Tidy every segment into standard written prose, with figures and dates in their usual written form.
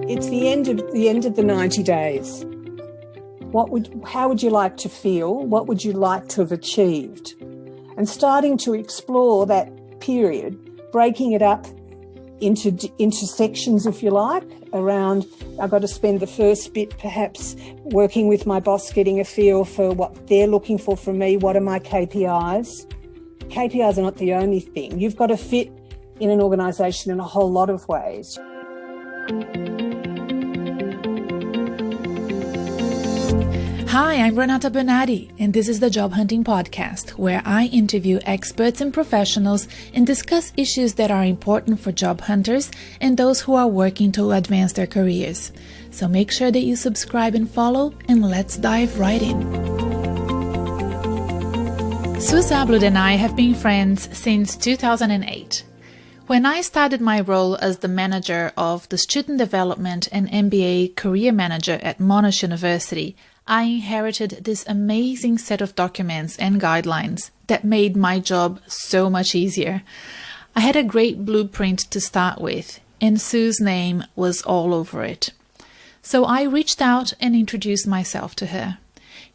It's the end of the 90 days. How would you like to feel? What would you like to have achieved? And starting to explore that period, breaking it up into sections, if you like, around I've got to spend the first bit perhaps working with my boss, getting a feel for what they're looking for from me. What are my KPIs? KPIs are not the only thing. You've got to fit in an organisation in a whole lot of ways. Hi, I'm Renata Bernardi, and this is the Job Hunting Podcast, where I interview experts and professionals and discuss issues that are important for job hunters and those who are working to advance their careers. So make sure that you subscribe and follow, and let's dive right in. Sue Zablud and I have been friends since 2008. When I started my role as the manager of the Student Development and MBA Career Manager at Monash University, I inherited this amazing set of documents and guidelines that made my job so much easier. I had a great blueprint to start with, and Sue's name was all over it. So I reached out and introduced myself to her.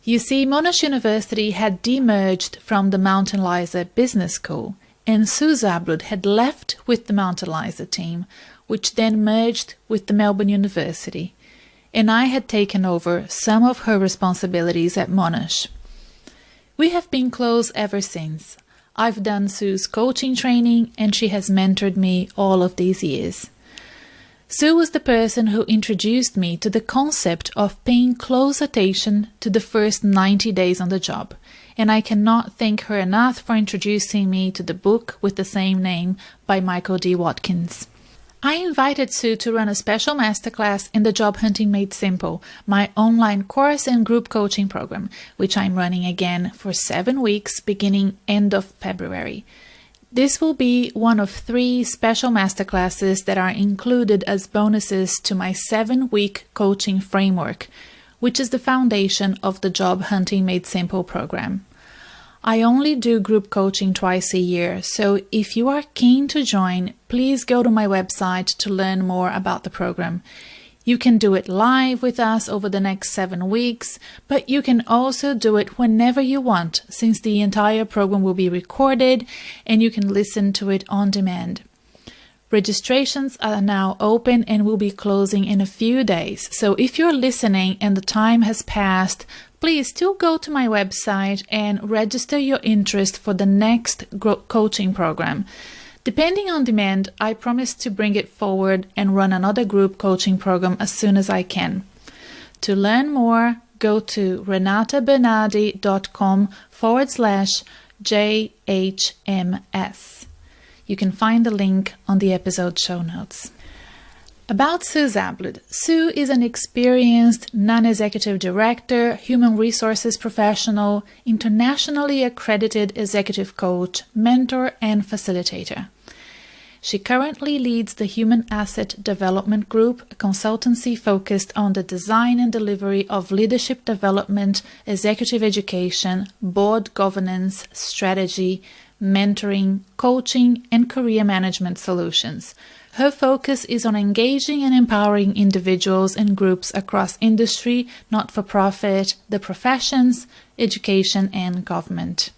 You see, Monash University had demerged from the Mount Eliza Business School, and Sue Zablud had left with the Mount Eliza team, which then merged with the Melbourne University, and I had taken over some of her responsibilities at Monash. We have been close ever since. I've done Sue's coaching training, and she has mentored me all of these years. Sue was the person who introduced me to the concept of paying close attention to the first 90 days on the job, and I cannot thank her enough for introducing me to the book with the same name by Michael D. Watkins. I invited Sue to run a special masterclass in the Job Hunting Made Simple, my online course and group coaching program, which I'm running again for 7 weeks beginning end of February. This will be one of 3 special masterclasses that are included as bonuses to my 7-week coaching framework, which is the foundation of the Job Hunting Made Simple program. I only do group coaching twice a year, so if you are keen to join, please go to my website to learn more about the program. You can do it live with us over the next 7 weeks, but you can also do it whenever you want, since the entire program will be recorded and you can listen to it on demand. Registrations are now open and will be closing in a few days, so if you're listening and the time has passed, please still go to my website and register your interest for the next coaching program. Depending on demand, I promise to bring it forward and run another group coaching program as soon as I can. To learn more, go to renatabernardi.com/JHMS. You can find the link on the episode show notes. About Sue Zablud. Sue is an experienced non-executive director, human resources professional, internationally accredited executive coach, mentor, and facilitator. She currently leads the Human Asset Development Group, a consultancy focused on the design and delivery of leadership development, executive education, board governance, strategy, mentoring, coaching, and career management solutions. Her focus is on engaging and empowering individuals and groups across industry, not-for-profit, the professions, education, and government.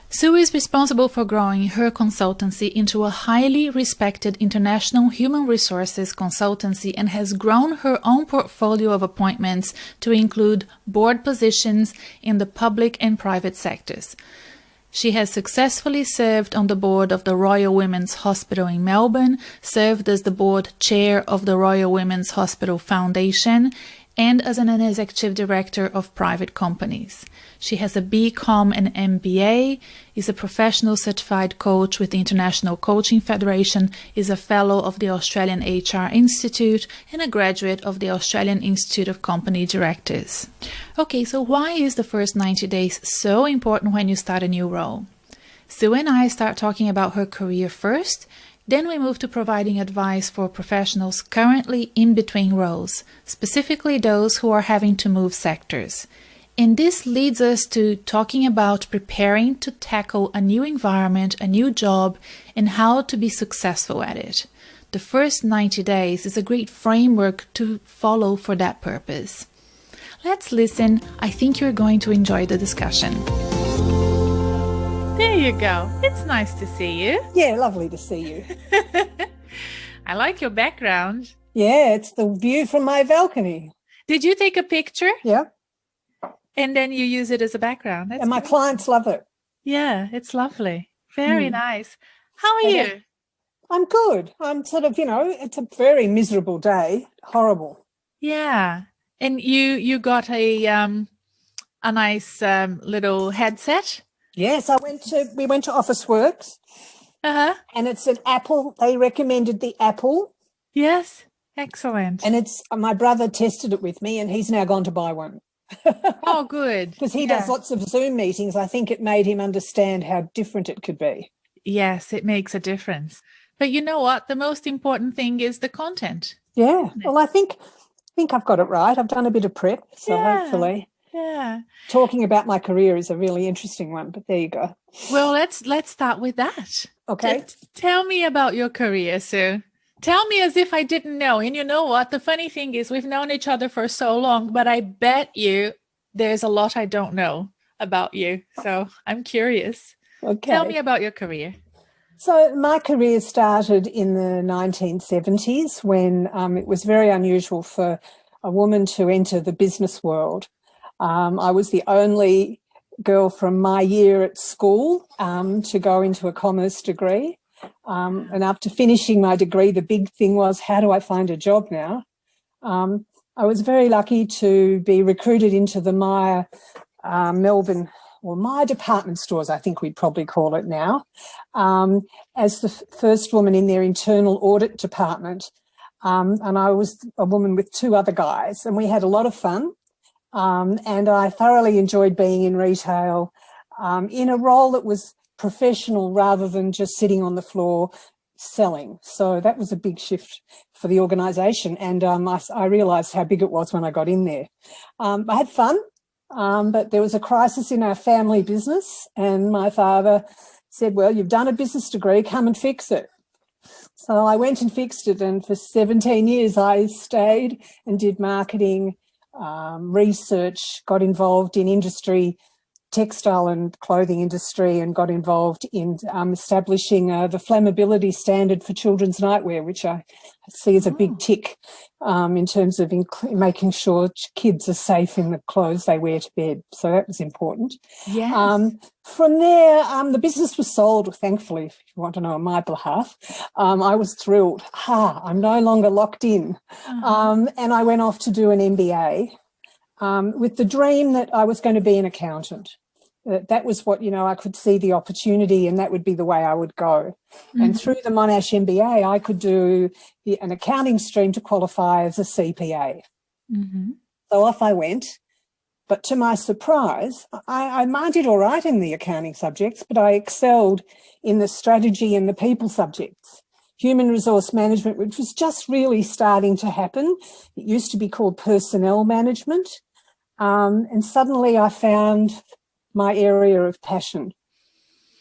Sue is responsible for growing her consultancy into a highly respected international human resources consultancy and has grown her own portfolio of appointments to include board positions in the public and private sectors. She has successfully served on the board of the Royal Women's Hospital in Melbourne, served as the board chair of the Royal Women's Hospital Foundation, and as an executive director of private companies. She has a BCom and MBA, is a professional certified coach with the International Coaching Federation, is a fellow of the Australian HR Institute, and a graduate of the Australian Institute of Company Directors. Okay, so why is the first 90 days so important when you start a new role? Sue and I start talking about her career first, then we move to providing advice for professionals currently in between roles, specifically those who are having to move sectors. And this leads us to talking about preparing to tackle a new environment, a new job, and how to be successful at it. the first 90 days is a great framework to follow for that purpose. Let's listen. I think you're going to enjoy the discussion. There you go. It's nice to see you. Yeah, lovely to see you. I like your background. Yeah, it's the view from my balcony. Did you take a picture? Yeah. And then you use it as a background? That's and my clients love it. Yeah, it's lovely. Very nice. How are you? I'm good. I'm sort of, it's a very miserable day. Horrible. Yeah. And you got a nice little headset? Yes, we went to Officeworks. Uh-huh. And it's an Apple. They recommended the Apple. Yes. Excellent. And my brother tested it with me and he's now gone to buy one. Oh, good. Because he does lots of Zoom meetings. I think it made him understand how different it could be. Yes, it makes a difference. But you know what? The most important thing is the content. Yeah. Well, I think I've got it right. I've done a bit of prep, so hopefully. Yeah. Talking about my career is a really interesting one, but there you go. Well, let's start with that. Okay. Tell me about your career, Sue. Tell me as if I didn't know. And you know what? The funny thing is we've known each other for so long, but I bet you there's a lot I don't know about you. So I'm curious. Okay. Tell me about your career. So my career started in the 1970s when it was very unusual for a woman to enter the business world. I was the only girl from my year at school to go into a commerce degree. And after finishing my degree, the big thing was, how do I find a job now? I was very lucky to be recruited into the Myer Melbourne, or Myer Department Stores, I think we'd probably call it now, as the first woman in their internal audit department. And I was a woman with two other guys, and we had a lot of fun. And I thoroughly enjoyed being in retail in a role that was professional rather than just sitting on the floor selling. So that was a big shift for the organisation. And I realised how big it was when I got in there. I had fun, but there was a crisis in our family business, and my father said, well, you've done a business degree, come and fix it. So I went and fixed it, and for 17 years I stayed and did marketing, research, got involved in industry, textile and clothing industry, and got involved in establishing the flammability standard for children's nightwear, which I see as a big tick in terms of making sure kids are safe in the clothes they wear to bed. So that was important. Yes. From there, the business was sold, thankfully, if you want to know on my behalf. I was thrilled. I'm no longer locked in. And I went off to do an MBA with the dream that I was going to be an accountant. That was what, I could see the opportunity, and that would be the way I would go. And through the Monash MBA, I could do an accounting stream to qualify as a CPA. So off I went. But to my surprise, I did all right in the accounting subjects, but I excelled in the strategy and the people subjects. Human resource management, which was just really starting to happen. It used to be called personnel management. And suddenly I found my area of passion.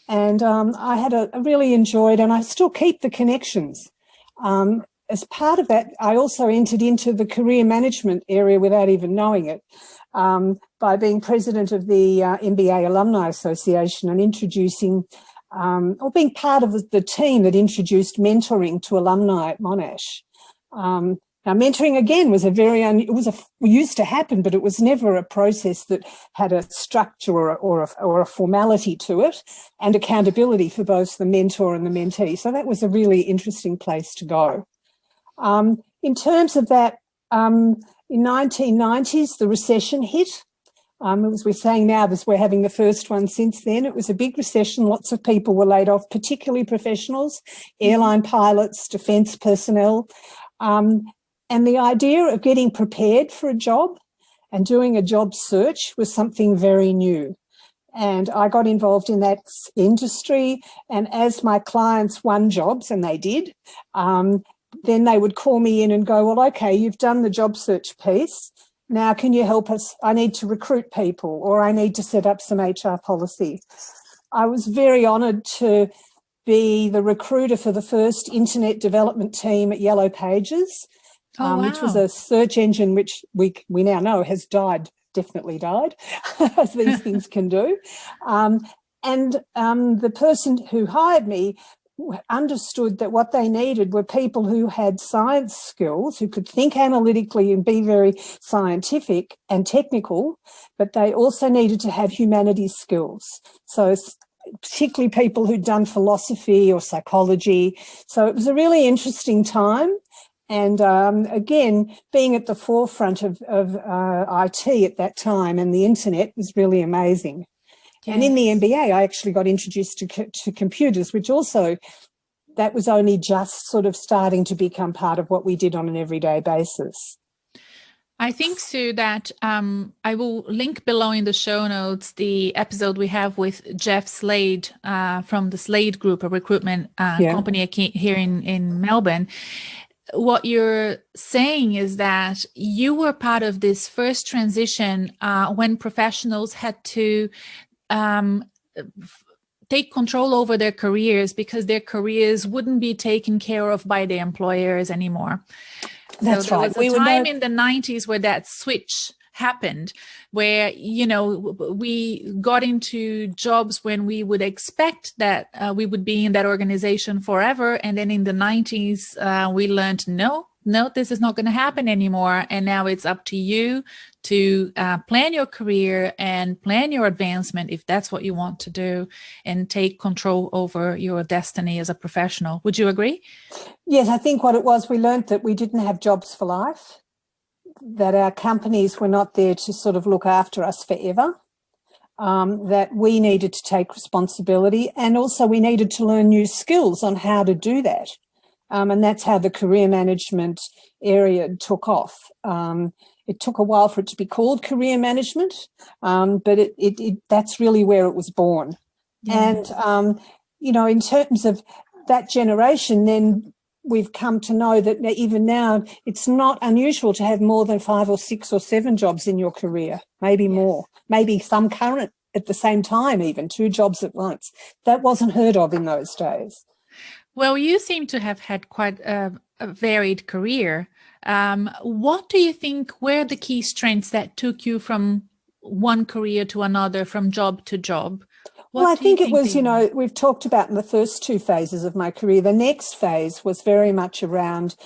And I had really enjoyed, and I still keep the connections. As part of that, I also entered into the career management area without even knowing it, by being president of the MBA Alumni Association and introducing, or being part of the team that introduced mentoring to alumni at Monash. Now, mentoring again was used to happen, but it was never a process that had a structure or a formality to it, and accountability for both the mentor and the mentee. So that was a really interesting place to go. In terms of that, in 1990s, the recession hit. As we're saying now, we're having the first one since then. It was a big recession. Lots of people were laid off, particularly professionals, airline pilots, defence personnel. And the idea of getting prepared for a job and doing a job search was something very new. And I got involved in that industry. And as my clients won jobs, and they did, then they would call me in and go, well, okay, you've done the job search piece. Now, can you help us? I need to recruit people, or I need to set up some HR policy. I was very honoured to be the recruiter for the first internet development team at Yellow Pages, which was a search engine which we now know has definitely died, as these things can do. The person who hired me understood that what they needed were people who had science skills, who could think analytically and be very scientific and technical, but they also needed to have humanities skills. So particularly people who'd done philosophy or psychology. So it was a really interesting time. And again, being at the forefront of IT at that time and the internet was really amazing. Yes. And in the MBA, I actually got introduced to computers, which also, that was only just sort of starting to become part of what we did on an everyday basis. I think, Sue, that I will link below in the show notes the episode we have with Jeff Slade from the Slade Group, a recruitment company here in Melbourne. What you're saying is that you were part of this first transition when professionals had to take control over their careers because their careers wouldn't be taken care of by their employers anymore. That's so there right. was a time in the 90s where that switch happened, where, we got into jobs when we would expect that we would be in that organization forever. And then in the 90s, we learned, no, this is not going to happen anymore. And now it's up to you to plan your career and plan your advancement if that's what you want to do, and take control over your destiny as a professional. Would you agree? Yes, I think what it was, we learned that we didn't have jobs for life, that our companies were not there to sort of look after us forever, that we needed to take responsibility, and also we needed to learn new skills on how to do that. And that's how the career management area took off. It took a while for it to be called career management, but that's really where it was born. Yeah. And, in terms of that generation, then we've come to know that even now it's not unusual to have more than 5 or 6 or 7 jobs in your career, maybe more, maybe some current at the same time, even 2 jobs at once. That wasn't heard of in those days. Well, you seem to have had quite a varied career. What do you think were the key strengths that took you from one career to another, from job to job? Well, I think it was, we've talked about in the first 2 phases of my career. The next phase was very much around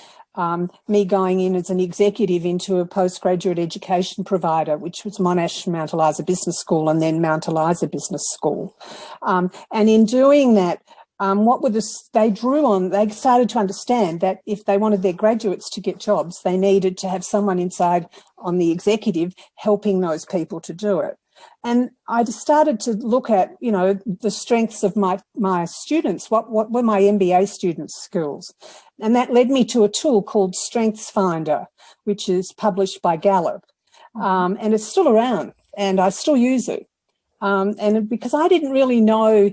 me going in as an executive into a postgraduate education provider, which was Monash Mount Eliza Business School and then Mount Eliza Business School. And in doing that, they started to understand that if they wanted their graduates to get jobs, they needed to have someone inside on the executive helping those people to do it. And I just started to look at, the strengths of my students. What were my MBA students' skills? And that led me to a tool called Strengthsfinder, which is published by Gallup. And it's still around and I still use it. And because I didn't really know,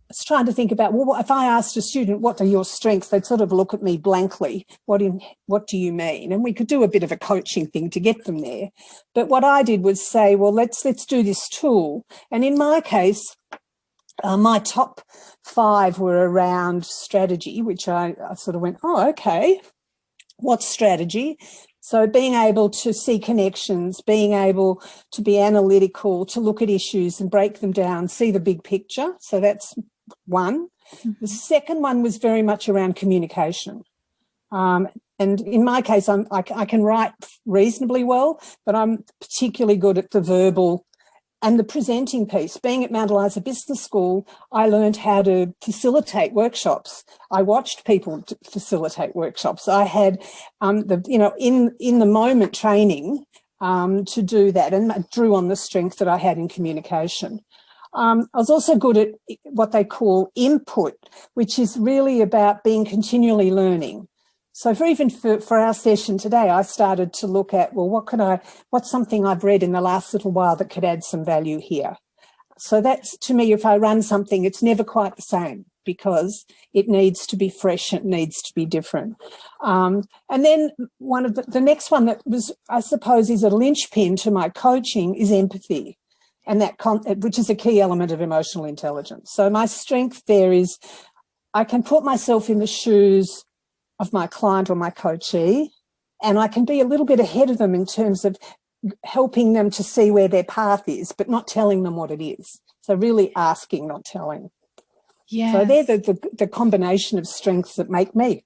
I was trying to think about, well, if I asked a student, what are your strengths? They'd sort of look at me blankly. What do you mean? And we could do a bit of a coaching thing to get them there. But what I did was say, well, let's do this tool. And in my case, my top 5 were around strategy, which I sort of went, oh, okay, what's strategy? So being able to see connections, being able to be analytical, to look at issues and break them down, see the big picture. So that's one. Mm-hmm. The second one was very much around communication. And in my case, I can write reasonably well, but I'm particularly good at the verbal and the presenting piece. Being at Mount Eliza Business School, I learned how to facilitate workshops. I watched people facilitate workshops. I had in the moment training to do that, and I drew on the strength that I had in communication. I was also good at what they call input, which is really about being continually learning. So for our session today, I started to look at, well, what's something I've read in the last little while that could add some value here? So that's, to me, if I run something, it's never quite the same because it needs to be fresh, it needs to be different. And then one of the next one that was, I suppose, is a linchpin to my coaching is empathy, and which is a key element of emotional intelligence. So my strength there is, I can put myself in the shoes of my client or my coachee, and I can be a little bit ahead of them in terms of helping them to see where their path is, but not telling them what it is. So really asking, not telling. Yes. So they're the combination of strengths that make me.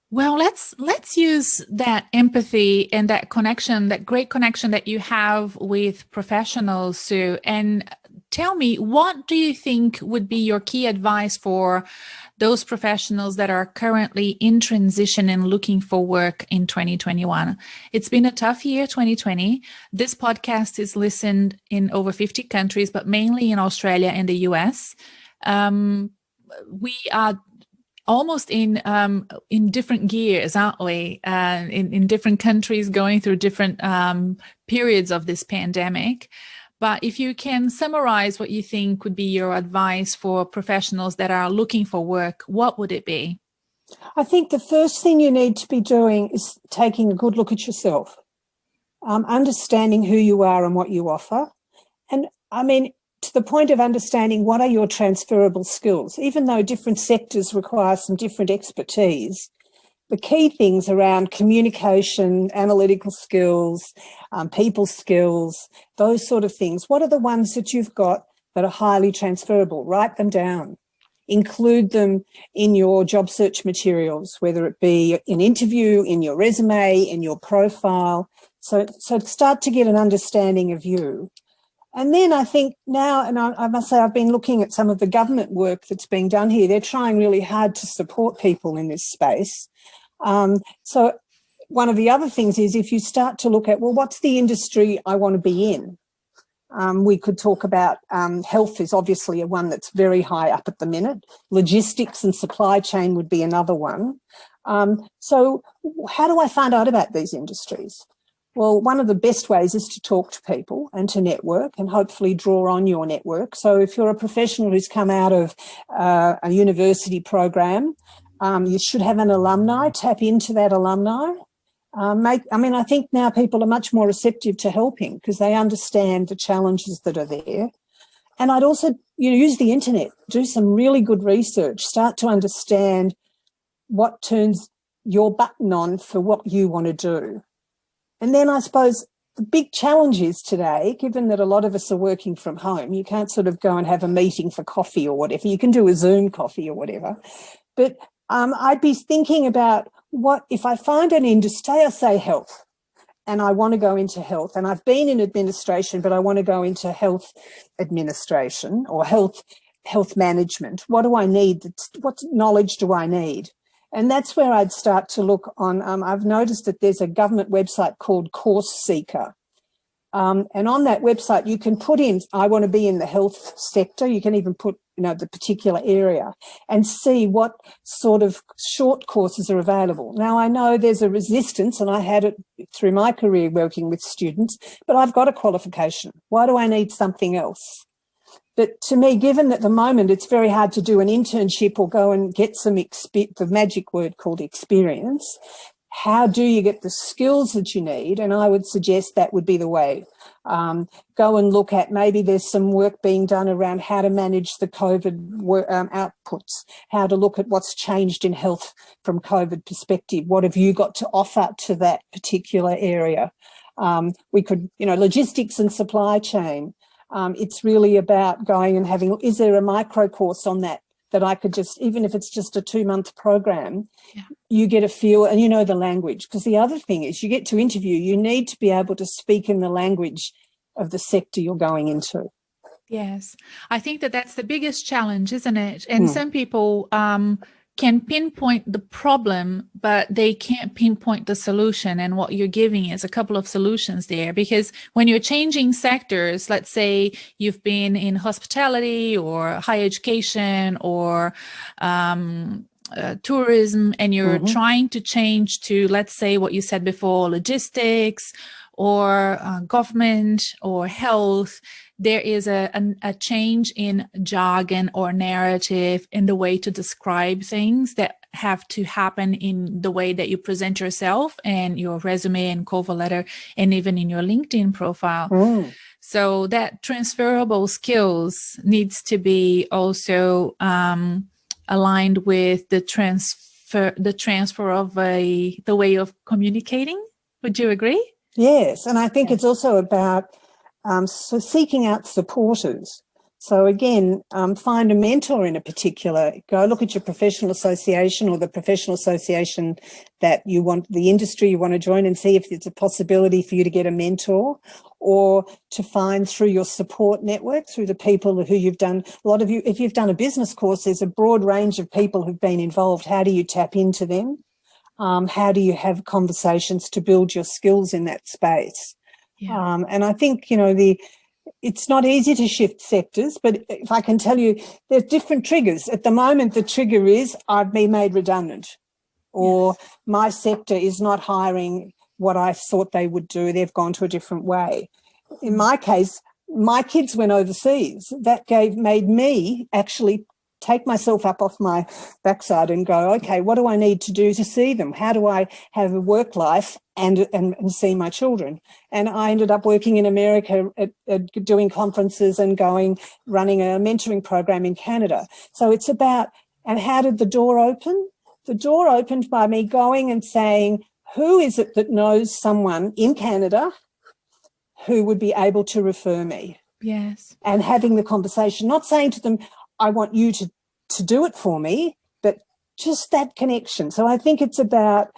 Well, let's use that empathy and that connection, that great connection that you have with professionals, Sue, and tell me, what do you think would be your key advice for those professionals that are currently in transition and looking for work in 2021? It's been a tough year, 2020. This podcast is listened in over 50 countries, but mainly in Australia and the US. We are almost in different gears, aren't we? In different countries, going through different periods of this pandemic. But if you can summarize what you think would be your advice for professionals that are looking for work, what would it be? I think the first thing you need to be doing is taking a good look at yourself, understanding who you are and what you offer. And I mean, to the point of understanding what are your transferable skills, even though different sectors require some different expertise. The key things around communication, analytical skills, people skills, those sort of things. What are the ones that you've got that are highly transferable? Write them down. Include them in your job search materials, whether it be an interview, in your resume, in your profile. So start to get an understanding of you. And then I think now, and I must say, I've been looking at some of the government work that's being done here. They're trying really hard to support people in this space. So one of the other things is if you start to look at, well, what's the industry I want to be in? We could talk about health is obviously a one that's very high up at the minute. Logistics and supply chain would be another one. So how do I find out about these industries? Well, one of the best ways is to talk to people and to network and hopefully draw on your network. So if you're a professional who's come out of a university program, you should have an alumni, tap into that alumni. I think now people are much more receptive to helping because they understand the challenges that are there. And I'd also use the internet, do some really good research, start to understand what turns your button on for what you want to do. And then I suppose the big challenge is today, given that a lot of us are working from home, you can't sort of go and have a meeting for coffee or whatever. You can do a Zoom coffee or whatever. But I'd be thinking about what if I find an industry, say health, and I want to go into health, and I've been in administration, but I want to go into health administration or health management. What do I need? What knowledge do I need? And that's where I'd start to look on. I've noticed that there's a government website called Course Seeker. And on that website, you can put in, I want to be in the health sector. You can even put, the particular area and see what sort of short courses are available. Now, I know there's a resistance, and I had it through my career working with students, but I've got a qualification. Why do I need something else? But to me, given at the moment it's very hard to do an internship or go and get some the magic word called experience, how do you get the skills that you need? And I would suggest that would be the way. Go and look at, maybe there's some work being done around how to manage the COVID outputs, how to look at what's changed in health from COVID perspective. What have you got to offer to that particular area? We could, logistics and supply chain. It's really about going and having, is there a micro course on that I could just, even if it's just a 2-month program, you get a feel and the language. Because the other thing is you get to interview, you need to be able to speak in the language of the sector you're going into. Yes, I think that's the biggest challenge, isn't it? And some people can pinpoint the problem, but they can't pinpoint the solution. And what you're giving is a couple of solutions there, because when you're changing sectors, let's say you've been in hospitality or higher education or tourism, and you're trying to change to, let's say what you said before, logistics or government or health, there is a change in jargon or narrative in the way to describe things that have to happen in the way that you present yourself and your resume and cover letter and even in your LinkedIn profile. So that transferable skills needs to be also aligned with the transfer of the way of communicating. Would you agree? Yes, and I think it's also about so seeking out supporters. So again, find a mentor in a particular. Go look at your professional association or the professional association that you want, the industry you want to join, and see if it's a possibility for you to get a mentor, or to find through your support network, through the people who you've done. A lot of you, if you've done a business course, there's a broad range of people who've been involved. How do you tap into them? How do you have conversations to build your skills in that space? Yeah. And I think, it's not easy to shift sectors, but if I can tell you, there's different triggers. At the moment, the trigger is I've been made redundant, or my sector is not hiring what I thought they would do. They've gone to a different way. In my case, my kids went overseas. That made me actually take myself up off my backside and go, okay, what do I need to do to see them? How do I have a work life and see my children? And I ended up working in America at doing conferences and running a mentoring program in Canada. So it's about, and how did the door open? The door opened by me going and saying, who is it that knows someone in Canada who would be able to refer me? Yes. And having the conversation, not saying to them, I want you to do it for me, but just that connection. So I think it's about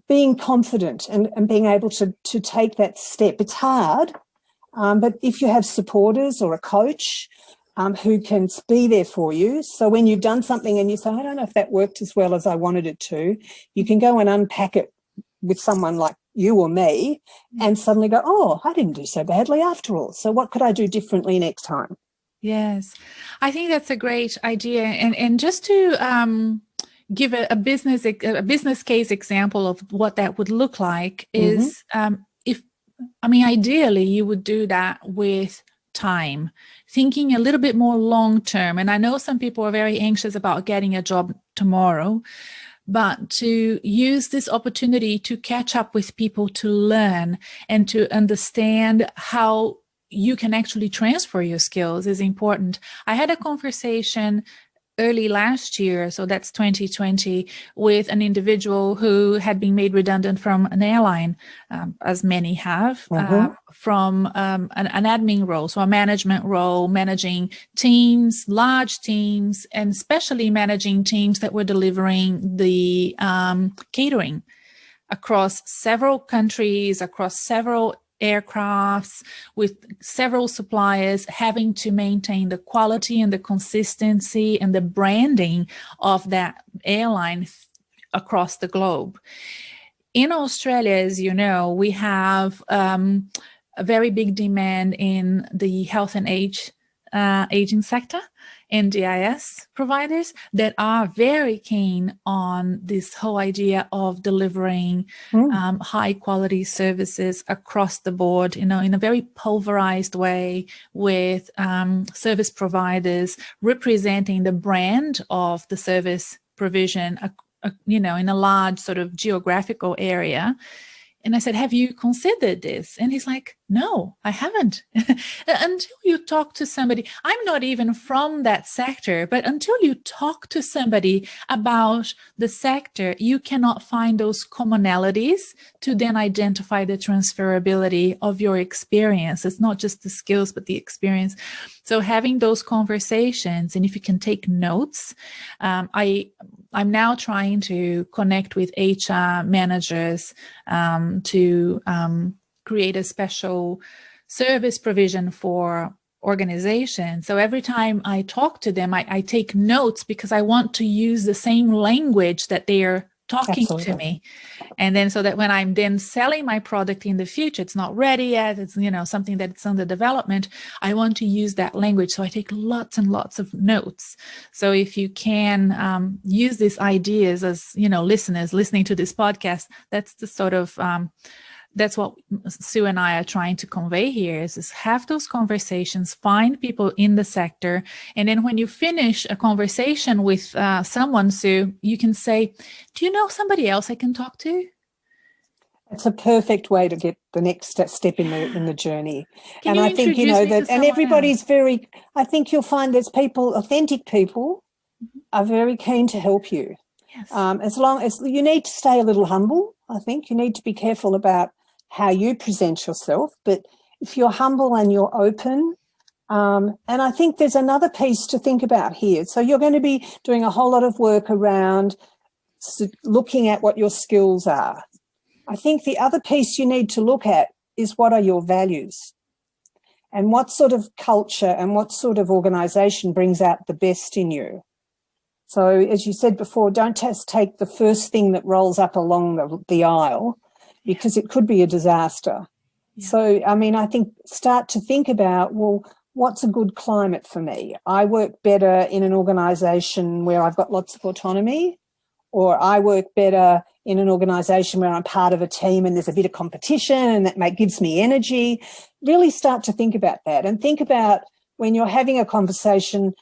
being confident and being able to take that step. It's hard, but if you have supporters or a coach who can be there for you, so when you've done something and you say, I don't know if that worked as well as I wanted it to, you can go and unpack it with someone like you or me and suddenly go, oh, I didn't do so badly after all. So what could I do differently next time? Yes, I think that's a great idea. And just to give a business case example of what that would look like is ideally you would do that with time, thinking a little bit more long term. And I know some people are very anxious about getting a job tomorrow, but to use this opportunity to catch up with people, to learn and to understand how you can actually transfer your skills is important. I had a conversation early last year, so that's 2020, with an individual who had been made redundant from an airline, as many have, from an admin role, so a management role, managing teams, large teams, and especially managing teams that were delivering the catering across several countries, across several aircrafts, with several suppliers, having to maintain the quality and the consistency and the branding of that airline across the globe. In Australia, as you know, we have a very big demand in the health and aging sector, NDIS providers that are very keen on this whole idea of delivering high quality services across the board, in a very pulverized way, with service providers representing the brand of the service provision, in a large sort of geographical area. And I said, have you considered this? And he's like, no, I haven't. Until you talk to somebody, I'm not even from that sector, but until you talk to somebody about the sector, you cannot find those commonalities to then identify the transferability of your experience. It's not just the skills, but the experience. So having those conversations, and if you can take notes, I'm now trying to connect with HR managers to create a special service provision for organizations. So every time I talk to them, I take notes because I want to use the same language that they are talking to me. And then so that when I'm then selling my product in the future, it's not ready yet, it's, something that's under development, I want to use that language. So I take lots and lots of notes. So if you can use these ideas as, listeners listening to this podcast, that's the sort of, that's what Sue and I are trying to convey here is have those conversations, find people in the sector. And then when you finish a conversation with someone, Sue, you can say, do you know somebody else I can talk to? It's a perfect way to get the next step in the journey. Can and you I think, introduce me that, to and everybody's else? I think you'll find there's people, authentic people are very keen to help you. Yes. As long as you need to stay a little humble, I think you need to be careful about how you present yourself. But if you're humble and you're open, and I think there's another piece to think about here. So you're going to be doing a whole lot of work around looking at what your skills are. I think the other piece you need to look at is what are your values and what sort of culture and what sort of organisation brings out the best in you. So as you said before, don't just take the first thing that rolls up along the aisle, because it could be a disaster. Yeah. So, I mean, I think start to think about, well, what's a good climate for me? I work better in an organisation where I've got lots of autonomy, or I work better in an organisation where I'm part of a team and there's a bit of competition and that gives me energy. Really start to think about that, and think about when you're having a conversation,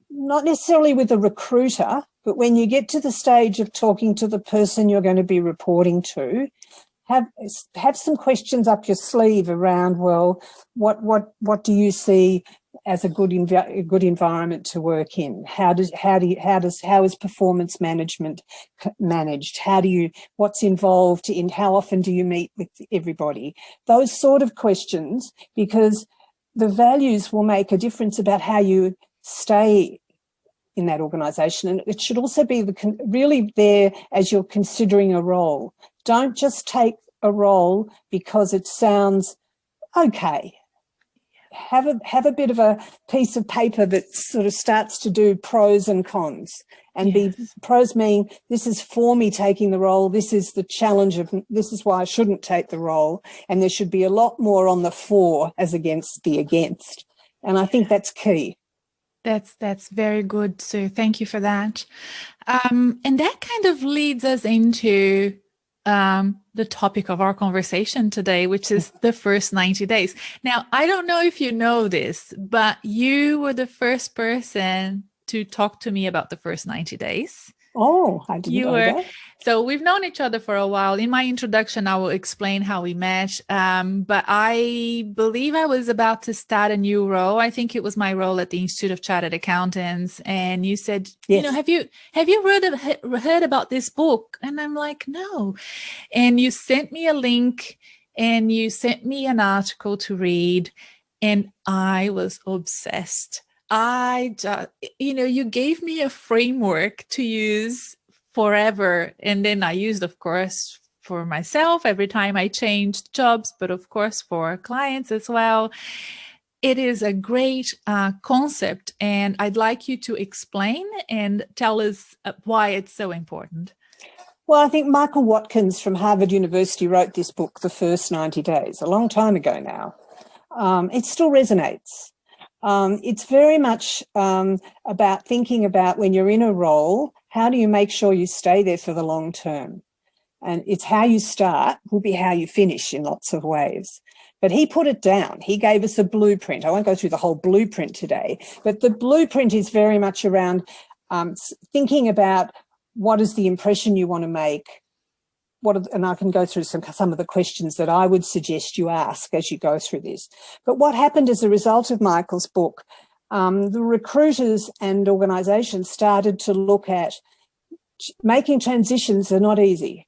not necessarily with a recruiter, but when you get to the stage of talking to the person you're going to be reporting to, have some questions up your sleeve around, well, what do you see as a good environment to work in? How is performance management managed? What's involved in, how often do you meet with everybody? Those sort of questions, because the values will make a difference about how you stay in that organisation. And it should also be really there as you're considering a role. Don't just take a role because it sounds okay. Have a bit of a piece of paper that sort of starts to do pros and cons, and yes. Be pros mean this is for me taking the role, this is the challenge of, this is why I shouldn't take the role, and there should be a lot more on the for as against the against. And I think that's key. That's very good, Sue. Thank you for that. And that kind of leads us into the topic of our conversation today, which is the first 90 days. Now, I don't know if you know this, but you were the first person to talk to me about the first 90 days. Oh, I didn't know that. So we've known each other for a while. In my introduction, I will explain how we met. But I believe I was about to start a new role. I think it was my role at the Institute of Chartered Accountants. And you said, yes. Have you heard about this book? And I'm like, no. And you sent me a link and you sent me an article to read. And I was obsessed. You gave me a framework to use forever. And then I used, of course, for myself every time I changed jobs, but of course for clients as well. It is a great concept. And I'd like you to explain and tell us why it's so important. Well, I think Michael Watkins from Harvard University wrote this book, The First 90 Days, a long time ago now. It still resonates. It's very much about thinking about when you're in a role, how do you make sure you stay there for the long term? And it's how you start will be how you finish in lots of ways. But he put it down. He gave us a blueprint. I won't go through the whole blueprint today, but the blueprint is very much around thinking about what is the impression you want to make. And I can go through some of the questions that I would suggest you ask as you go through this. But what happened as a result of Michael's book, the recruiters and organisations started to look at making transitions are not easy.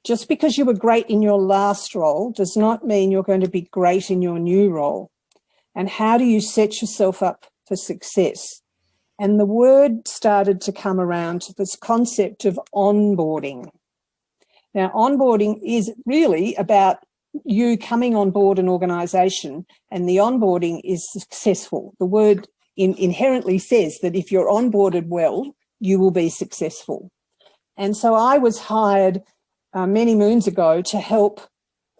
Just because you were great in your last role does not mean you're going to be great in your new role. And how do you set yourself up for success? And the word started to come around to this concept of onboarding. Now, onboarding is really about you coming on board an organisation, and the onboarding is successful. The word inherently says that if you're onboarded well, you will be successful. And so I was hired many moons ago to help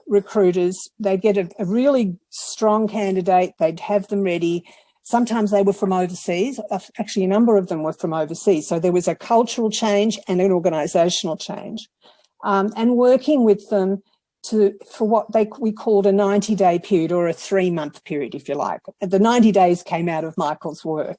recruiters. They'd get a really strong candidate, they'd have them ready. Sometimes they were from overseas. Actually, a number of them were from overseas. So there was a cultural change and an organisational change. And working with them for what we called a 90-day period, or a 3-month period, if you like. The 90 days came out of Michael's work.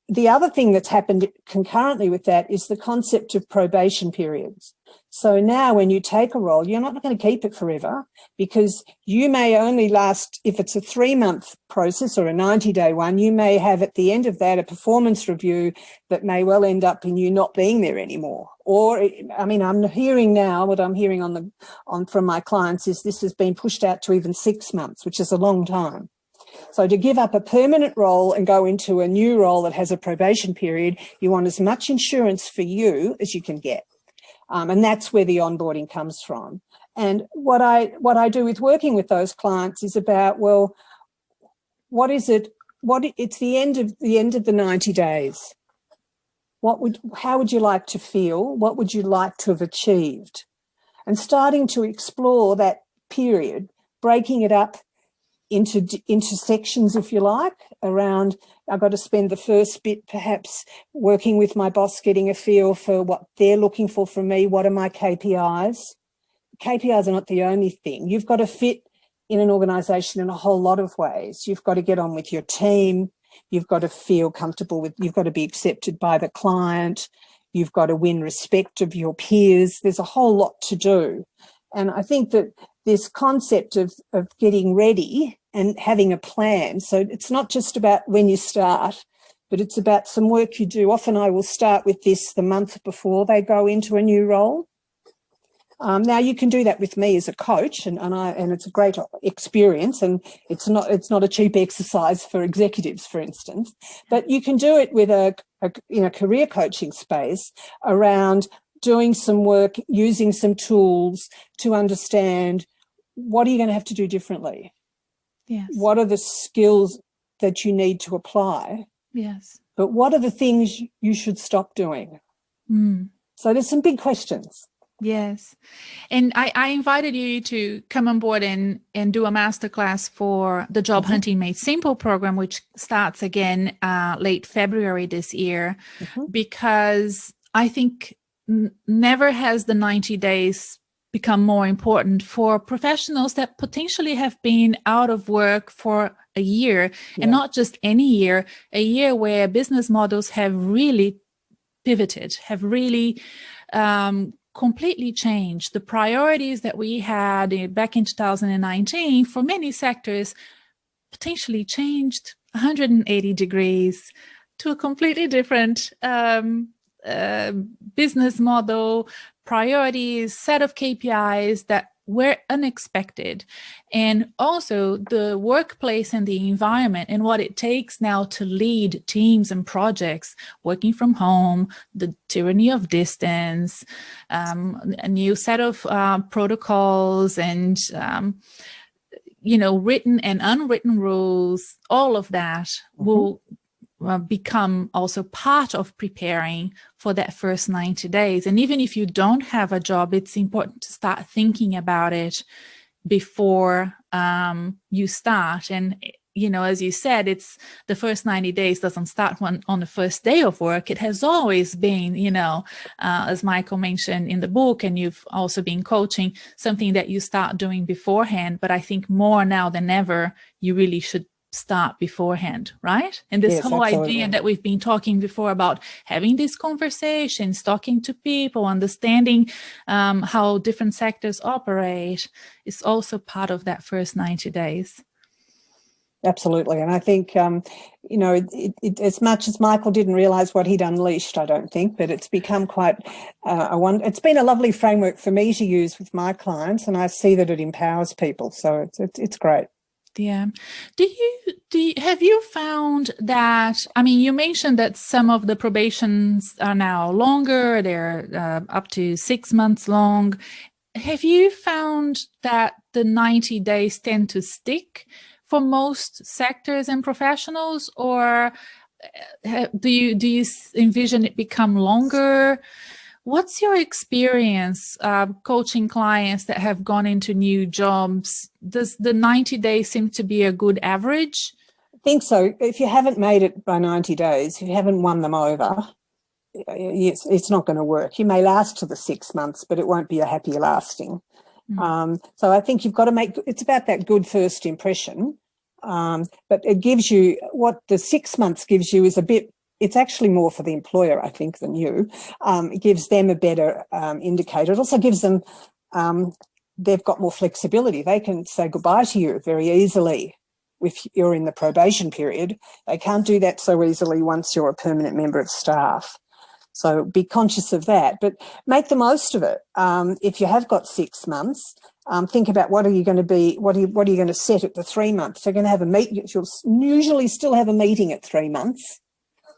The other thing that's happened concurrently with that is the concept of probation periods. So now when you take a role, you're not going to keep it forever, because you may only last, if it's a 3-month process or a 90-day one, you may have at the end of that a performance review that may well end up in you not being there anymore. Or, I mean, I'm hearing now, what I'm hearing from my clients is this has been pushed out to even 6 months, which is a long time. So to give up a permanent role and go into a new role that has a probation period, you want as much insurance for you as you can get. And that's where the onboarding comes from. And what I do with working with those clients is about, well, what is it? It's the end of the 90 days. How would you like to feel? What would you like to have achieved? And starting to explore that period, breaking it up into sections, if you like, around, I've got to spend the first bit perhaps working with my boss, getting a feel for what they're looking for from me. What are my KPIs? KPIs are not the only thing. You've got to fit in an organisation in a whole lot of ways. You've got to get on with your team. You've got to feel comfortable you've got to be accepted by the client. You've got to win respect of your peers. There's a whole lot to do. And I think that this concept of getting ready and having a plan. So it's not just about when you start, but it's about some work you do. Often I will start with this the month before they go into a new role. Now you can do that with me as a coach, and it's a great experience, and it's not a cheap exercise for executives, for instance, but you can do it with a career coaching space around doing some work, using some tools to understand what are you going to have to do differently. Yes. What are the skills that you need to apply? Yes. But what are the things you should stop doing? So there's some big questions. Yes. And I invited you to come on board and do a masterclass for the Job Hunting Made Simple program, which starts again late February this year, because I think never has the 90 days become more important for professionals that potentially have been out of work for a year, and not just any year, a year where business models have really pivoted, have really completely changed. The priorities that we had back in 2019 for many sectors potentially changed 180 degrees to a completely different business model, priorities, set of KPIs that were unexpected. And also the workplace and the environment and what it takes now to lead teams and projects, working from home, the tyranny of distance, a new set of protocols and, written and unwritten rules, all of that will become also part of preparing for that first 90 days. And even if you don't have a job, it's important to start thinking about it before you start. And, as you said, it's the first 90 days doesn't start on the first day of work. It has always been, as Michael mentioned in the book, and you've also been coaching, something that you start doing beforehand. But I think more now than ever, you really should start beforehand, right? And this whole idea that we've been talking before about having these conversations, talking to people, understanding how different sectors operate is also part of that first 90 days. Absolutely. And I think, as much as Michael didn't realise what he'd unleashed, I don't think, but it's become quite it's been a lovely framework for me to use with my clients, and I see that it empowers people. So it's great. Yeah. Have you found that, you mentioned that some of the probations are now longer, they're up to 6 months long. Have you found that the 90 days tend to stick for most sectors and professionals, or do you envision it become longer? What's your experience coaching clients that have gone into new jobs? Does the 90 days seem to be a good average? I think so. If you haven't made it by 90 days, if you haven't won them over, it's not going to work. You may last to the 6 months, but it won't be a happy lasting. So I think you've got to it's about that good first impression. But it gives you, what the 6 months gives you is a bit it's actually more for the employer, I think, than you. It gives them a better indicator. It also gives them, they've got more flexibility. They can say goodbye to you very easily if you're in the probation period. They can't do that so easily once you're a permanent member of staff. So be conscious of that, but make the most of it. If you have got 6 months, think about what are you going to be, what are you going to set at the 3 months? You're going to have a meeting. You'll usually still have a meeting at 3 months.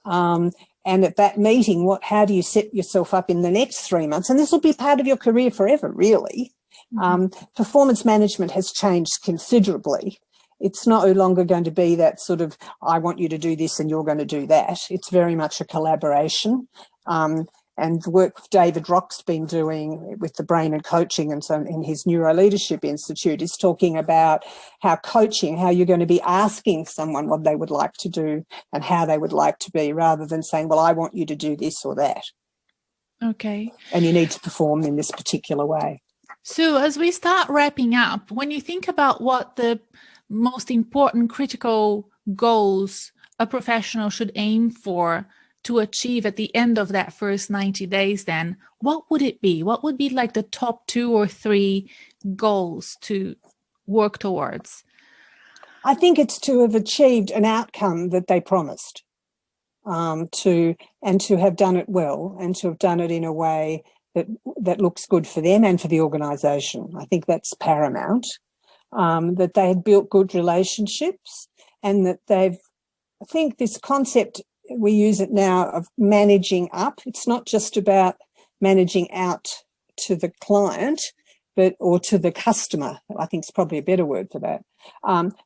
And at that meeting, how do you set yourself up in the next 3 months? And this will be part of your career forever, really. Performance management has changed considerably. It's no longer going to be that sort of, I want you to do this and you're going to do that. It's very much a collaboration. And the work David Rock's been doing with the brain and coaching and so in his Neuro Leadership Institute is talking about how you're going to be asking someone what they would like to do and how they would like to be, rather than saying, well, I want you to do this or that. Okay. And you need to perform in this particular way. So as we start wrapping up, when you think about what the most important critical goals a professional should aim for to achieve at the end of that first 90 days, then what would it be? What would be like the top 2 or 3 goals to work towards? I think it's to have achieved an outcome that they promised, to have done it well, and to have done it in a way that looks good for them and for the organisation. I think that's paramount. That they had built good relationships, and that I think this concept, we use it now, of managing up. It's not just about managing out to the client, or to the customer. I think it's probably a better word for that.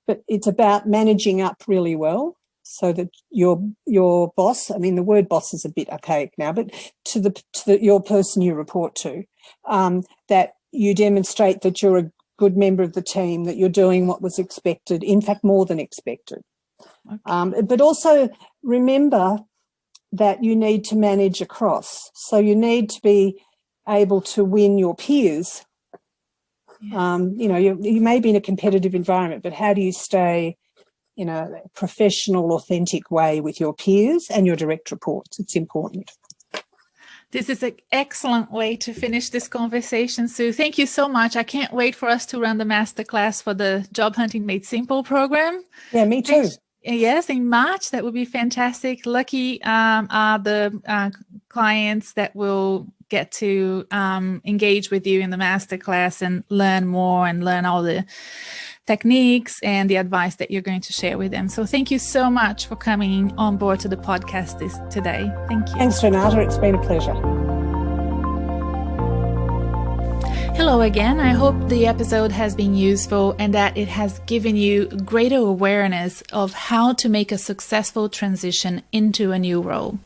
But it's about managing up really well, so that your boss, I mean, the word boss is a bit archaic now, but to your person you report to, that you demonstrate that you're a good member of the team, that you're doing what was expected, in fact, more than expected. Okay. But also remember that you need to manage across. So you need to be able to win your peers. Yeah. You may be in a competitive environment, but how do you stay in a professional, authentic way with your peers and your direct reports? It's important. This is an excellent way to finish this conversation, Sue. Thank you so much. I can't wait for us to run the masterclass for the Job Hunting Made Simple program. Yeah, me too. Yes, in March. That would be fantastic. Lucky are the clients that will get to engage with you in the masterclass and learn more and learn all the techniques and the advice that you're going to share with them. So thank you so much for coming on board to the podcast today. Thank you. Thanks, Renata. It's been a pleasure. Hello again. I hope the episode has been useful and that it has given you greater awareness of how to make a successful transition into a new role.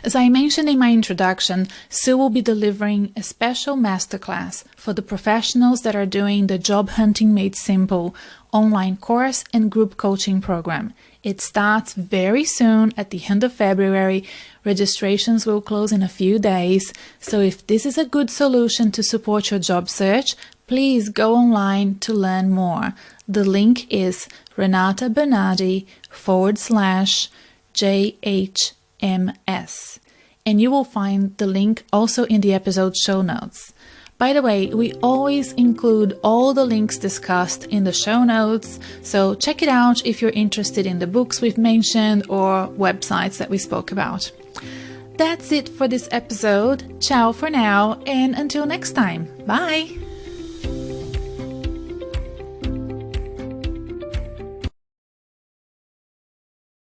As I mentioned in my introduction, Sue will be delivering a special masterclass for the professionals that are doing the Job Hunting Made Simple online course and group coaching program. It starts very soon at the end of February. Registrations will close in a few days. So if this is a good solution to support your job search, please go online to learn more. The link is renatabernardi/JHMS. And you will find the link also in the episode show notes. By the way, we always include all the links discussed in the show notes, so check it out if you're interested in the books we've mentioned or websites that we spoke about. That's it for this episode. Ciao for now, and until next time. Bye!